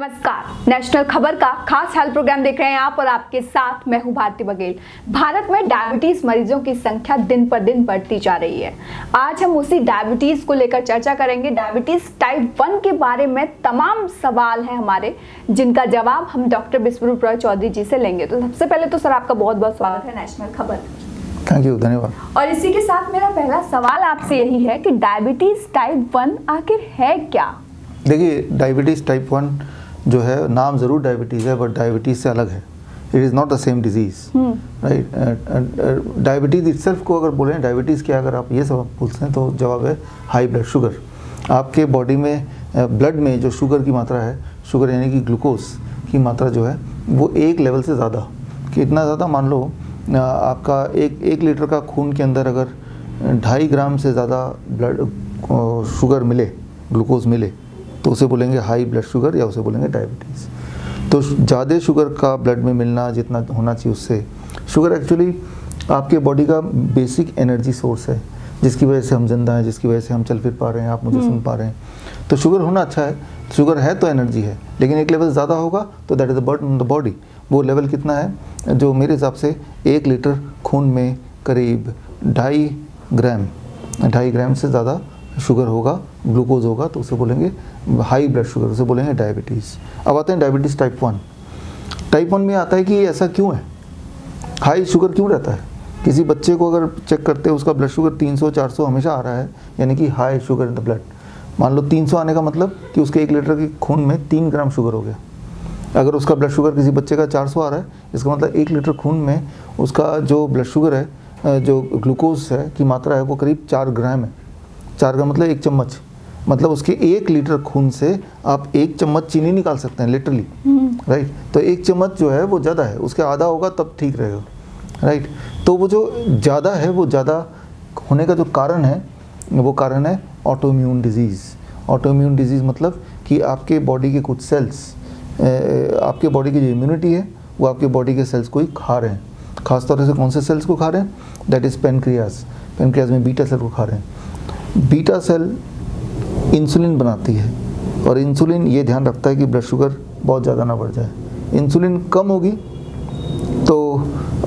नमस्कार, नेशनल खबर का खास हेल्थ प्रोग्राम देख रहे हैं आप और आपके साथ मैं हूं भारती बघेल। भारत में डायबिटीज मरीजों की संख्या दिन पर दिन बढ़ती जा रही है। आज हम उसी डायबिटीज को लेकर चर्चा करेंगे। डायबिटीज टाइप 1 के बारे में तमाम सवाल हैं हमारे, जिनका जवाब हम डॉक्टर विश्वरूप रॉय चौधरी जी से लेंगे। तो सबसे पहले तो सर आपका बहुत बहुत स्वागत है नेशनल खबर। थैंक यू, धन्यवाद। और इसी के साथ मेरा पहला सवाल आपसे यही है कि डायबिटीज टाइप 1 आखिर है क्या? देखिए, डायबिटीज़ टाइप 1 जो है, नाम ज़रूर डायबिटीज़ है बट डायबिटीज़ से अलग है। It is not the same disease, right. Diabetes itself को अगर बोलें डायबिटीज़ क्या, अगर आप ये सब पूछते हैं तो जवाब है हाई ब्लड शुगर। आपके बॉडी में ब्लड में जो शुगर की मात्रा है, शुगर यानी कि ग्लूकोज की मात्रा जो है वो एक लेवल से ज़्यादा, कि इतना ज़्यादा, मान लो आपका एक लीटर का खून के अंदर अगर 2.5 ग्राम से ज़्यादा ब्लड शुगर मिले, ग्लूकोज मिले, तो उसे बोलेंगे हाई ब्लड शुगर या उसे बोलेंगे डायबिटीज़। तो ज़्यादा शुगर का ब्लड में मिलना जितना होना चाहिए उससे, शुगर एक्चुअली आपके बॉडी का बेसिक एनर्जी सोर्स है, जिसकी वजह से हम जिंदा हैं, जिसकी वजह से हम चल फिर पा रहे हैं, आप मुझे सुन पा रहे हैं। तो शुगर होना अच्छा है, शुगर है तो एनर्जी है, लेकिन एक लेवल ज़्यादा होगा तो that is the burden on the body. वो लेवल कितना है, जो मेरे हिसाब से 1 लीटर खून में करीब 2.5 ग्राम से ज़्यादा शुगर होगा, ग्लूकोज होगा, तो उसे बोलेंगे हाई ब्लड शुगर, उसे बोलेंगे डायबिटीज़। अब आते हैं डायबिटीज़ टाइप 1। टाइप 1 में आता है कि ऐसा क्यों है, हाई शुगर क्यों रहता है। किसी बच्चे को अगर चेक करते हैं उसका ब्लड शुगर 300-400 हमेशा आ रहा है, यानी कि high sugar in the blood. मान लो 300 आने का मतलब कि उसके 1 लीटर के खून में 3 ग्राम शुगर हो गया। अगर उसका ब्लड शुगर किसी बच्चे का 400 आ रहा है, इसका मतलब 1 लीटर खून में उसका जो ब्लड शुगर है, जो ग्लूकोज है की मात्रा है, वो करीब 4 ग्राम है। 4 ग्राम मतलब 1 चम्मच, मतलब उसके 1 लीटर खून से आप 1 चम्मच चीनी निकाल सकते हैं, लिटरली, राइट। तो 1 चम्मच जो है वो ज़्यादा है, उसके आधा होगा तब ठीक रहेगा, राइट। तो वो जो ज़्यादा है, वो ज़्यादा होने का जो कारण है, वो कारण है ऑटोइम्यून डिजीज़। ऑटोइम्यून डिजीज़ मतलब कि आपके बॉडी के कुछ सेल्स, आपके बॉडी की जो इम्यूनिटी है वो आपके बॉडी के सेल्स को ही खा रहे हैं। खासतौर से कौन से सेल्स को खा रहे हैं, दैट इज़ पेनक्रियाज। पेनक्रियाज में बीटा सेल को खा रहे हैं। बीटा सेल इंसुलिन बनाती है, और इंसुलिन ये ध्यान रखता है कि ब्लड शुगर बहुत ज़्यादा ना बढ़ जाए। इंसुलिन कम होगी तो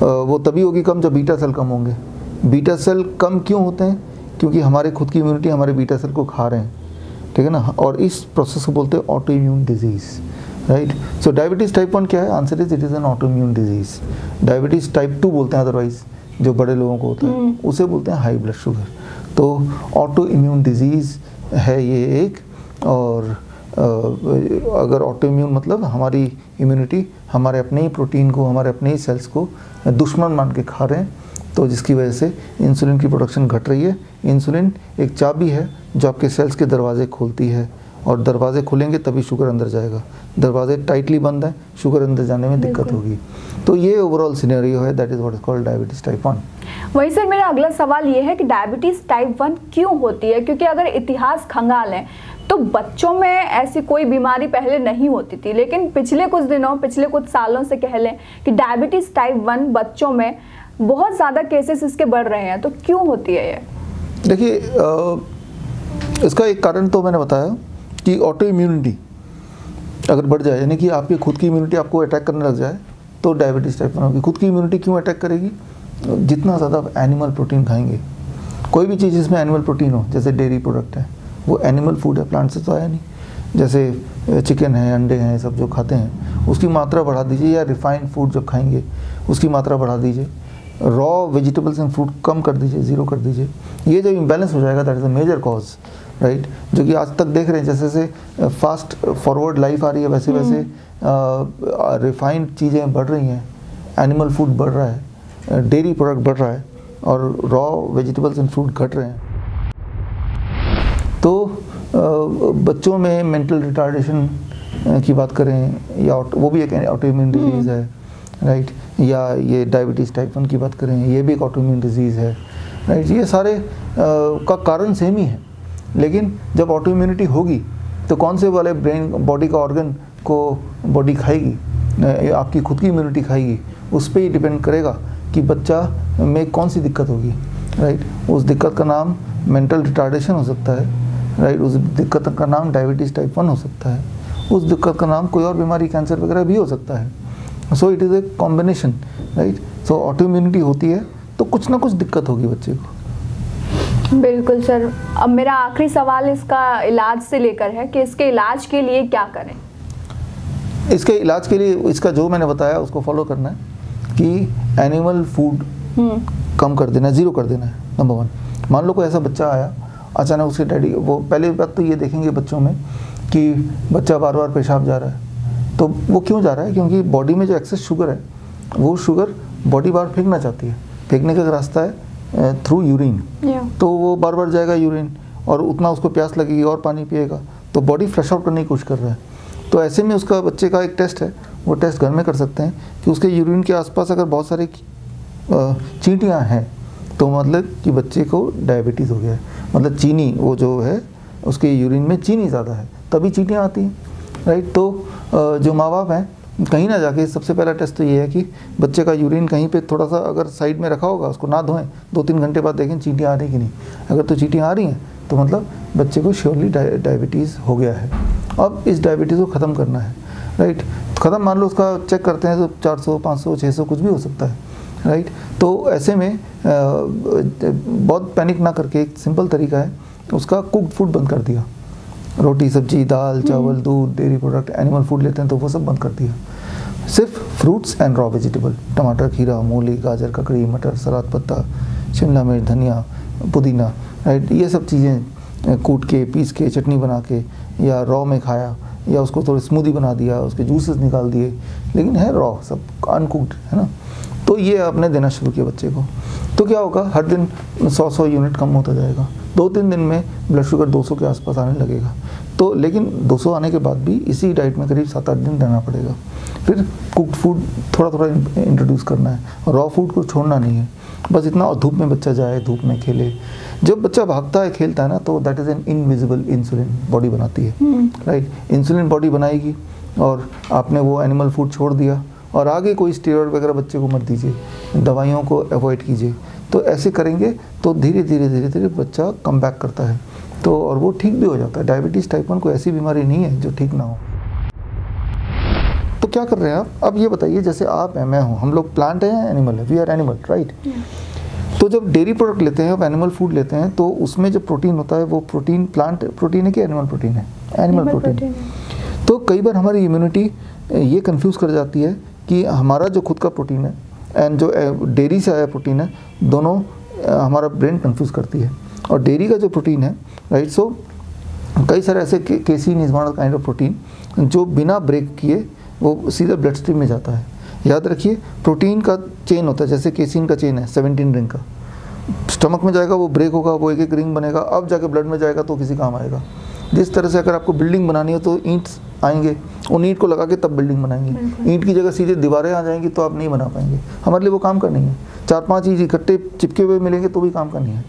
वो तभी होगी कम जब बीटा सेल कम होंगे। बीटा सेल कम क्यों होते हैं, क्योंकि हमारे खुद की इम्यूनिटी हमारे बीटा सेल को खा रहे हैं, ठीक है ना। और इस प्रोसेस को बोलते हैं ऑटोइम्यून डिजीज़, राइट। सो डायबिटीज़ टाइप 1 क्या है, answer is it is an autoimmune disease. Diabetes type 2 बोलते हैं अदरवाइज, जो बड़े लोगों को होता है उसे बोलते हैं हाई ब्लड शुगर। तो ऑटो इम्यून डिजीज़ है ये एक। और अगर ऑटो इम्यून मतलब हमारी इम्यूनिटी हमारे अपने ही प्रोटीन को, हमारे अपने ही सेल्स को दुश्मन मान के खा रहे हैं, तो जिसकी वजह से इंसुलिन की प्रोडक्शन घट रही है। इंसुलिन एक चाबी है जो आपके सेल्स के दरवाजे खोलती है, और दरवाजे खुलेंगे तभी शुगर अंदर जाएगा। दरवाजे टाइटली बंद है, शुगर अंदर जाने में दिक्कत होगी। तो ये ओवरऑल सिनेरियो है, that is what is called diabetes type 1। वही सर, मेरा अगला सवाल ये है कि डायबिटीज़ टाइप 1 क्यों होती है, क्योंकि अगर इतिहास खंगालें तो बच्चों में ऐसी कोई बीमारी पहले नहीं होती थी, लेकिन पिछले कुछ दिनों, पिछले कुछ सालों से कह लें कि डायबिटीज़ टाइप 1 बच्चों में बहुत ज़्यादा केसेस इसके बढ़ रहे हैं। तो क्यों होती है ये? देखिए, इसका एक कारण तो मैंने बताया कि ऑटो इम्यूनिटी अगर बढ़ जाए, यानी कि आपकी खुद की इम्यूनिटी आपको अटैक करने लग जाए, तो डायबिटीज़ टाइप 1 होगी। खुद की इम्यूनिटी क्यों अटैक करेगी, जितना ज़्यादा आप एनिमल प्रोटीन खाएंगे, कोई भी चीज़ जिसमें एनिमल प्रोटीन हो, जैसे डेयरी प्रोडक्ट है वो एनिमल फूड है, प्लांट से तो आया नहीं। जैसे चिकन है, अंडे हैं, सब जो खाते हैं उसकी मात्रा बढ़ा दीजिए, या रिफाइंड फूड जब खाएंगे उसकी मात्रा बढ़ा दीजिए। रॉ वेजिटेबल्स एंड फ्रूट कम कर दीजिए, ज़ीरो कर दीजिए। ये जब इम्बैलेंस हो जाएगा, that is a major cause, right. जो कि आज तक देख रहे हैं, जैसे जैसे फास्ट फॉरवर्ड लाइफ आ रही है, वैसे वैसे रिफाइंड चीज़ें बढ़ रही हैं, एनिमल फूड बढ़ रहा है, डेयरी प्रोडक्ट बढ़ रहा है, और रॉ वेजिटेबल्स एंड फ्रूट घट रहे हैं। तो बच्चों में मेंटल रिटार्डेशन की बात करें, या वो भी एक ऑटोइम्यून डिजीज़ है, राइट। या ये डायबिटीज़ टाइप 1 की बात करें, ये भी एक ऑटोइम्यून डिजीज़ है, राइट। ये सारे का कारण सेम ही है, लेकिन जब ऑटोइम्यूनिटी होगी तो कौन से वाले ब्रेन बॉडी का ऑर्गन को बॉडी खाएगी, आपकी खुद की इम्यूनिटी खाएगी, उस पर ही डिपेंड करेगा कि बच्चा में कौन सी दिक्कत होगी, राइट। उस दिक्कत का नाम मेंटल रिटार्डेशन हो सकता है, राइट। उस दिक्कत का नाम डायबिटीज़ टाइप 1 हो सकता है, उस दिक्कत का नाम कोई और बीमारी, कैंसर वगैरह भी हो सकता है। So it is a combination, right. So auto immunity होती है तो कुछ ना कुछ दिक्कत होगी बच्चे को। बिल्कुल सर। अब मेरा आखिरी सवाल इसका इलाज से लेकर है कि इसके इलाज के लिए क्या करें? इसके इलाज के लिए इसका जो मैंने बताया उसको फॉलो करना है कि एनिमल फूड कम कर देना है, ज़ीरो कर देना है, नंबर 1। मान लो कोई ऐसा बच्चा आया अचानक, उसके डैडी, वो पहले बात तो ये देखेंगे बच्चों में कि बच्चा बार बार पेशाब जा रहा है, तो वो क्यों जा रहा है? क्योंकि बॉडी में जो एक्सेस शुगर है वो शुगर बॉडी बाहर फेंकना चाहती है। फेंकने का रास्ता है थ्रू यूरिन, तो वो बार बार जाएगा यूरिन और उतना उसको प्यास लगेगी और पानी पिएगा, तो बॉडी फ्लश आउट करने की कोशिश कर रहा है। तो ऐसे में उसका बच्चे का एक टेस्ट है, वो टेस्ट घर में कर सकते हैं कि उसके यूरिन के आसपास अगर बहुत सारी चींटियाँ हैं तो मतलब कि बच्चे को डायबिटीज़ हो गया है, मतलब चीनी वो जो है उसके यूरिन में चीनी ज़्यादा है, तभी चींटियाँ आती हैं, राइट। तो जो माँ बाप हैं कहीं ना जाके सबसे पहला टेस्ट तो ये है कि बच्चे का यूरिन कहीं पे थोड़ा सा अगर साइड में रखा होगा, उसको ना धोएं, 2-3 घंटे बाद देखें चींटियाँ आ रही कि नहीं। अगर तो चींटियाँ आ रही हैं तो मतलब बच्चे को श्योरली डायबिटीज़ हो गया है। अब इस डायबिटीज़ को ख़त्म करना है, राइट। ख़त्म मान लो उसका चेक करते हैं तो 400, 500, 600 कुछ भी हो सकता है, राइट। तो ऐसे में बहुत पैनिक ना करके एक सिंपल तरीका है, उसका कुक्ड फूड बंद कर दिया। रोटी सब्जी दाल चावल दूध डेयरी प्रोडक्ट एनिमल फूड लेते हैं तो वो सब बंद कर दिया। सिर्फ फ्रूट्स एंड रॉ वेजिटेबल, टमाटर खीरा मूली गाजर ककड़ी मटर सलाद पत्ता शिमला मिर्च धनिया पुदीना, राइट। ये सब चीज़ें कूट के पीस के चटनी बना के या रॉ में खाया या उसको थोड़ी स्मूदी बना दिया, उसके जूसेस निकाल दिए, लेकिन है रॉ, सब अनकुक्ड है ना। तो ये आपने देना शुरू किया बच्चे को, तो क्या होगा, हर दिन 100 यूनिट कम होता जाएगा। 2-3 दिन में ब्लड शुगर 200 के आसपास आने लगेगा। तो लेकिन 200 आने के बाद भी इसी डाइट में करीब 7-8 दिन रहना पड़ेगा। फिर कुक्ड फूड थोड़ा थोड़ा इंट्रोड्यूस करना है, रॉ फूड को छोड़ना नहीं है, बस इतना। और धूप में बच्चा जाए, धूप में खेले। जब बच्चा भागता है खेलता है ना, तो that is an invisible insulin body बनाती है, राइट। इंसुलिन बॉडी बनाएगी और आपने वो एनिमल फूड छोड़ दिया और आगे कोई स्टेरॉइड वगैरह बच्चे को मत दीजिए, दवाइयों को अवॉइड कीजिए। तो ऐसे करेंगे तो धीरे धीरे बच्चा कम बैक करता है, तो और वो ठीक भी हो जाता है। डायबिटीज़ टाइप 1 कोई ऐसी बीमारी नहीं है जो ठीक ना हो। तो क्या कर रहे हैं आप? अब ये बताइए, जैसे आप हैं, मैं हूँ, हम लोग प्लांट हैं, एनिमल है, वी आर एनिमल, राइट। तो जब डेयरी प्रोडक्ट लेते हैं, अब एनिमल फूड लेते हैं, तो उसमें जो प्रोटीन होता है वो प्रोटीन प्लांट प्रोटीन है कि एनिमल प्रोटीन है? Animal protein. तो कई बार हमारी इम्यूनिटी ये कंफ्यूज कर जाती है कि हमारा जो खुद का प्रोटीन है एंड जो डेयरी से आया प्रोटीन है, दोनों हमारा ब्रेन कंफ्यूज करती है। और डेयरी का जो प्रोटीन है, राइट, सो कई सारे ऐसे casein is one kind of protein जो बिना ब्रेक किए वो सीधा ब्लड स्ट्रीम में जाता है। याद रखिए, प्रोटीन का चेन होता है, जैसे केसीन का चेन है 17 रिंग का, स्टमक में जाएगा वो ब्रेक होगा, वो एक रिंग बनेगा, अब जाके ब्लड में जाएगा तो किसी काम आएगा। जिस तरह से अगर आपको बिल्डिंग बनानी हो तो ईंट आएंगे, उन ईंट को लगा के तब बिल्डिंग बनाएंगे। ईंट की जगह सीधे दीवारें आ जाएंगी तो आप नहीं बना पाएंगे। हमारे लिए वो काम करनी है, 4-5 चीज़ इकट्ठे चिपके हुए मिलेंगे तो भी काम करनी है।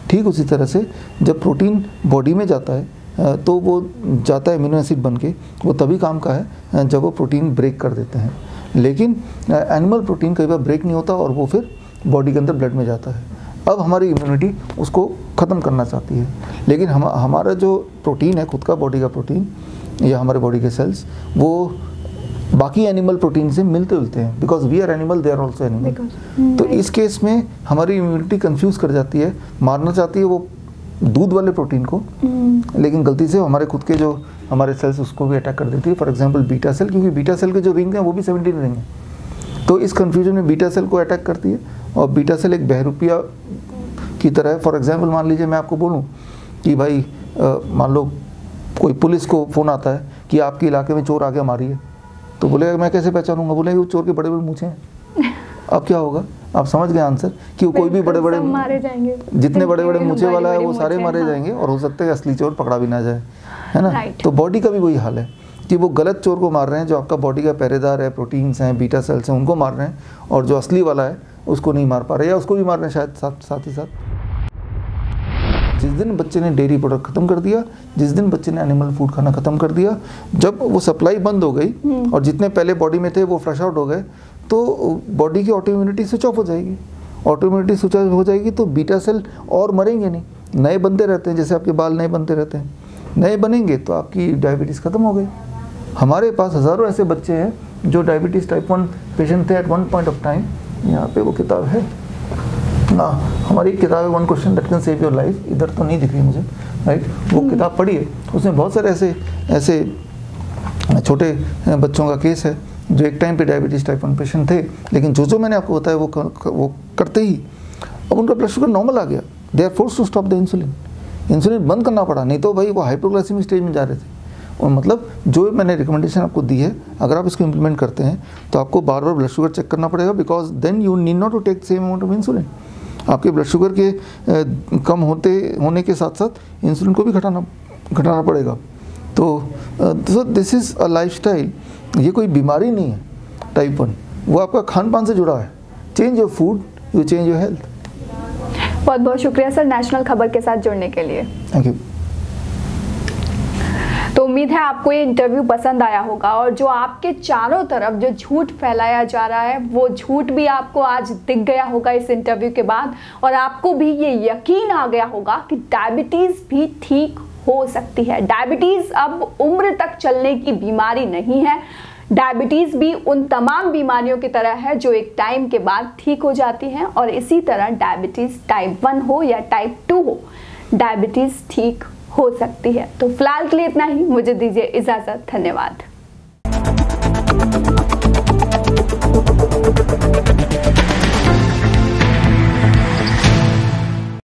ठीक उसी तरह से जब प्रोटीन बॉडी में जाता है तो वो जाता है अमीनो एसिड बन के, वो तभी काम का है जब वो प्रोटीन ब्रेक कर देते हैं। लेकिन एनिमल प्रोटीन कई बार ब्रेक नहीं होता और वो फिर बॉडी के अंदर ब्लड में जाता है। अब हमारी इम्यूनिटी उसको ख़त्म करना चाहती है, लेकिन हमारा जो प्रोटीन है, खुद का बॉडी का प्रोटीन या हमारे बॉडी के सेल्स, वो बाकी एनिमल प्रोटीन से मिलते जुलते हैं, because we are animal, they are also animal. तो इस केस में हमारी इम्यूनिटी कंफ्यूज कर जाती है, मारना चाहती है वो दूध वाले प्रोटीन को, लेकिन गलती से हमारे खुद के जो हमारे सेल्स उसको भी अटैक कर देती है। फॉर एग्जांपल बीटा सेल, क्योंकि बीटा सेल के जो रिंग हैं वो भी 17 रिंग हैं, तो इस कन्फ्यूजन में बीटा सेल को अटैक करती है। और बीटा सेल एक बहरूपिया की तरह है। फॉर एग्जांपल मान लीजिए मैं आपको बोलूँ कि भाई मान लो कोई पुलिस को फ़ोन आता है कि आपके इलाके में चोर आ गया मारिए, तो बोलेगा मैं कैसे पहचानूंगा? बोलेगा वो चोर के बड़े बड़े मूँछें हैं। अब क्या होगा? आप समझ गए आंसर कि कोई भी बड़े बड़े मारे जाएंगे, जितने बड़े बड़े मूँछे वाला है वो सारे मारे जाएंगे और हो सकता है असली चोर पकड़ा भी ना जाए, है ना। तो बॉडी का भी वही हाल है कि वो गलत चोर को मार रहे हैं, जो आपका बॉडी का पहरेदार है, प्रोटीन्स हैं, बीटा सेल्स हैं, उनको मार रहे हैं, और जो असली वाला है उसको नहीं मार पा रहे, या उसको भी मार रहे हैं शायद साथ ही साथ। जिस दिन बच्चे ने डेयरी प्रोडक्ट खत्म कर दिया, जिस दिन बच्चे ने एनिमल फूड खाना खत्म कर दिया, जब वो सप्लाई बंद हो गई और जितने पहले बॉडी में थे वो फ्लश आउट हो गए, तो बॉडी की ऑटो इम्यूनिटी स्विच ऑफ हो जाएगी। ऑटो इम्यूनिटी स्विच ऑफ हो जाएगी तो बीटा सेल और मरेंगे नहीं, नए बनते रहते हैं, जैसे आपके बाल नए बनते रहते हैं, नए बनेंगे तो आपकी डायबिटीज़ खत्म हो गई। हमारे पास हज़ारों ऐसे बच्चे हैं जो डायबिटीज़ टाइप 1 पेशेंट थे at one point of time. यहाँ पे वो किताब है ना, हमारी किताब है one question that can save your life, इधर तो नहीं दिख रही मुझे, राइट। वो किताब पढ़ी है, उसमें बहुत सारे ऐसे छोटे बच्चों का केस है जो एक टाइम पे डायबिटीज़ टाइप 1 पेशेंट थे, लेकिन जो मैंने आपको बताया वो करते ही अब उनका ब्लड शुगर नॉर्मल आ गया। They are force to stop the insulin बंद करना पड़ा, नहीं तो भाई वो हाइपोग्लाइसेमिक स्टेज में जा रहे थे। और मतलब जो मैंने रिकमेंडेशन आपको दी है, अगर आप इसको इम्प्लीमेंट करते हैं तो आपको बार बार ब्लड शुगर चेक करना पड़ेगा, because then you need not to take same amount of insulin. आपके ब्लड शुगर के कम होने के साथ साथ इंसुलिन को भी घटाना पड़ेगा। तो दिस इज़ अ लाइफस्टाइल, ये कोई बीमारी नहीं है टाइप 1, वो आपका खान पान से जुड़ा है। Change your food, you change your health. बहुत बहुत शुक्रिया सर नेशनल खबर के साथ जुड़ने के लिए। Thank you. तो उम्मीद है आपको ये इंटरव्यू पसंद आया होगा, और जो आपके चारों तरफ जो झूठ फैलाया जा रहा है वो झूठ भी आपको आज दिख गया होगा इस इंटरव्यू के बाद, और आपको भी ये यकीन आ गया होगा कि डायबिटीज़ भी ठीक हो सकती है। डायबिटीज़ अब उम्र तक चलने की बीमारी नहीं है। डायबिटीज़ भी उन तमाम बीमारियों की तरह है जो एक टाइम के बाद ठीक हो जाती हैं, और इसी तरह डायबिटीज़ टाइप 1 हो या टाइप 2 हो, डायबिटीज़ ठीक हो सकती है। तो फिलहाल के लिए इतना ही, मुझे दीजिए इजाज़त। धन्यवाद।